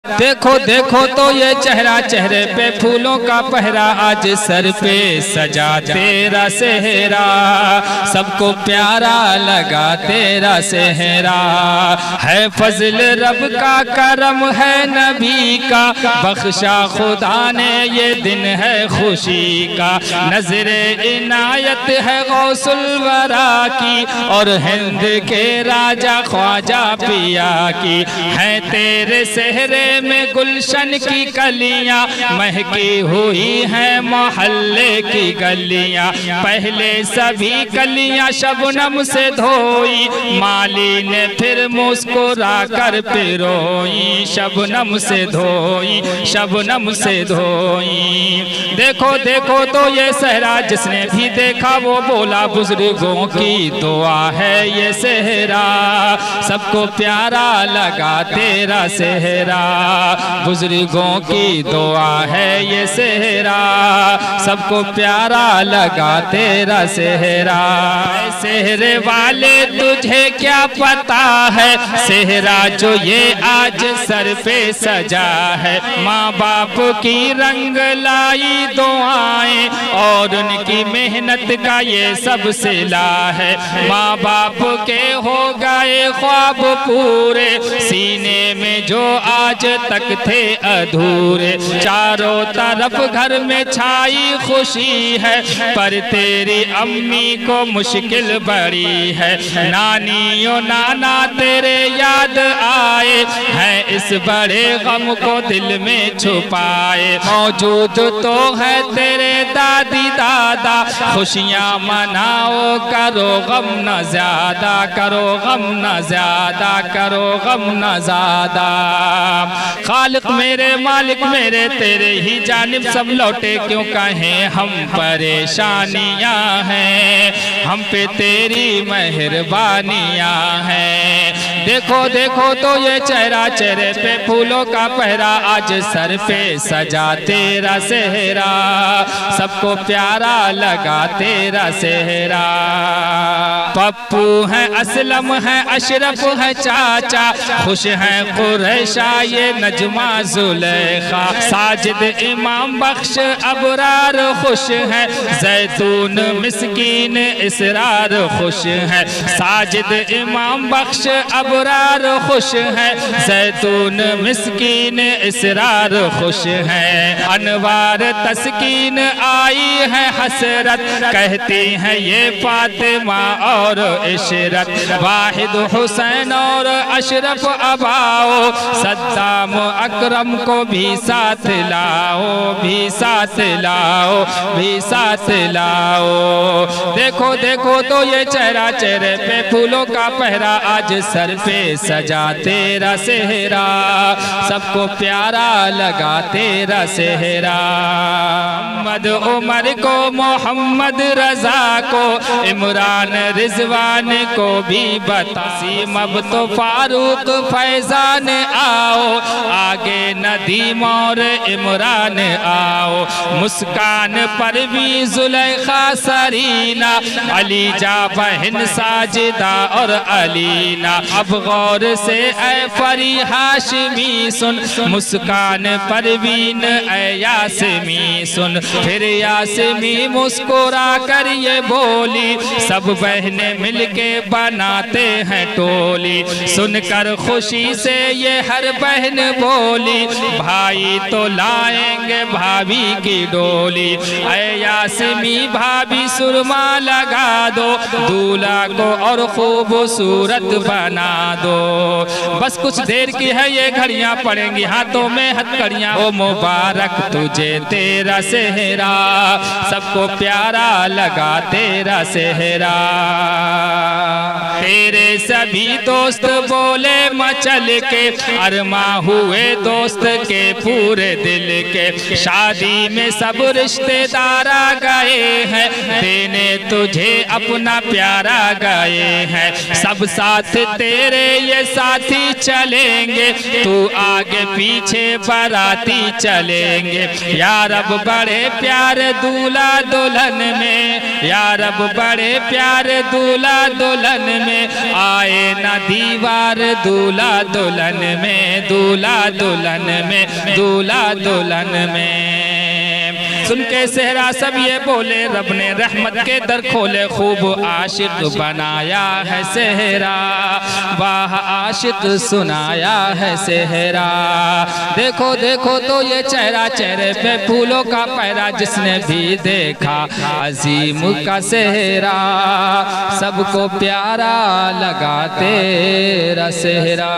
देखो देखो तो ये चेहरा, चेहरे पे फूलों का पहरा, आज सर पे सजा तेरा सेहरा, सबको प्यारा लगा तेरा सेहरा। है फजल रब का, करम है नबी का, बख्शा खुदा ने ये दिन है खुशी का। नजरे इनायत है गौसुल वरा की, और हिंद के राजा ख्वाजा पिया की। है तेरे सेहरे में गुलशन की कलियां, महकी हुई हैं मोहल्ले की गलियां। पहले सभी कलियां शबनम से धोई, माली ने फिर मुस्कुरा कर पिरोई। शबनम से धोई, शबनम से धोई। देखो देखो तो ये सहरा, जिसने भी देखा वो बोला बुजुर्गों की दुआ है ये सेहरा, सबको प्यारा लगा तेरा सेहरा। बुजुर्गों की दुआ है ये सेहरा, सबको प्यारा लगा तेरा सेहरा। सेहरे वाले तुझे क्या पता है, सेहरा जो ये आज सर पे सजा है। माँ बाप की रंग लाई दुआएं, और उनकी मेहनत का ये सब सिला है। माँ बाप के हो गए ख्वाब पूरे, सीने में जो आज तक थे अधूरे। चारों तरफ घर में छाई खुशी है, पर तेरी अम्मी को मुश्किल बड़ी है। नानियों नाना तेरे याद आए हैं, इस बड़े गम को दिल में छुपाए। मौजूद तो है तेरे दादी दादा, खुशियाँ मनाओ, करो गम न ज्यादा, करो गम न ज्यादा, करो गम न ज्यादा। खालिक मेरे मालिक मेरे, तेरे ही जानिब सब लौटे, क्यों कहें हम परेशानियां हैं, हम पे तेरी मेहरबानियां हैं। देखो देखो तो ये चेहरा, चेहरे पे फूलों का पहरा, आज सर पे सजा तेरा सेहरा, सबको प्यारा लगा तेरा सेहरा। पप्पू है, असलम है, अशरफ है चाचा, खुश है कुरैशा ये नजमा जुलेखा। साजिद इमाम बख्श अबरार खुश है, जैतून मिस्कीन इसरार खुश है। साजिद इमाम बख्श अबरार खुश है, जैतून मिस्कीन इसरार खुश है। अनवार तस्कीन आई है हसरत, कहती है ये फातिमा और इशरत। वाहिद हुसैन और अशरफ अबाओ, सद्दाम अकरम को भी साथ लाओ, भी साथ लाओ, भी साथ लाओ। देखो देखो तो ये चेहरा, चेहरे पे फूलों का पहरा, आज सर पे सजा तेरा सेहरा, सबको प्यारा लगा तेरा सेहरा। मोहम्मद उमर को, मोहम्मद रजा को, इमरान रिजवान को भी बता। सीमब तो फारूक फैजान आओ, आगे नदीम और इमरान आओ। मुस्कान परवीन जुलेखा सरीना, अलीजा बहन साजिदा और अलीना। अब गौर से ऐ फरी हाशमी सुन, मुस्कान परवीन ऐ यासमी सुन। फिर यासमी मुस्कुरा कर ये बोली, सब बहनें मिलके बनाते हैं टोली। सुनकर खुशी से ये हर बहन बोली, भाई तो लाएंगे भाभी की डोली। ऐ यासमी भाभी सुरमा लगा दो, दूल्हा को और खूबसूरत बना दो। बस कुछ देर की है ये घड़ियां, पड़ेंगी हाथों में हथकड़ियां। ओ मुबारक तुझे तेरा सेहरा, सबको प्यारा लगा तेरा सेहरा। तेरे सभी दोस्त बोले मचल के, अरमा हुए दोस्त के पूरे दिल के। शादी में सब रिश्तेदार आ गए हैं, देने तुझे अपना प्यारा गए हैं। सब साथ तेरे ये साथी चलेंगे, तू आगे पीछे बाराती चलेंगे। या रब बड़े प्यारे दूल्हा दुल्हन में, या रब बड़े प्यारे दूल्हा दुल्हन में, आए ना दीवार दूल्हा दुल्हन में, दूल्हा दुल्हन में, दूल्हा दुल्हन में। सुन के सेहरा सब ये बोले, रब ने रहमत के दर खोले, खूब आशिक बनाया है सेहरा, वाह आशिक सुनाया है सेहरा। देखो देखो तो ये चेहरा, चेहरे पे फूलों का पहरा, जिसने भी देखा अजीम का सेहरा, सबको प्यारा लगा तेरा सेहरा।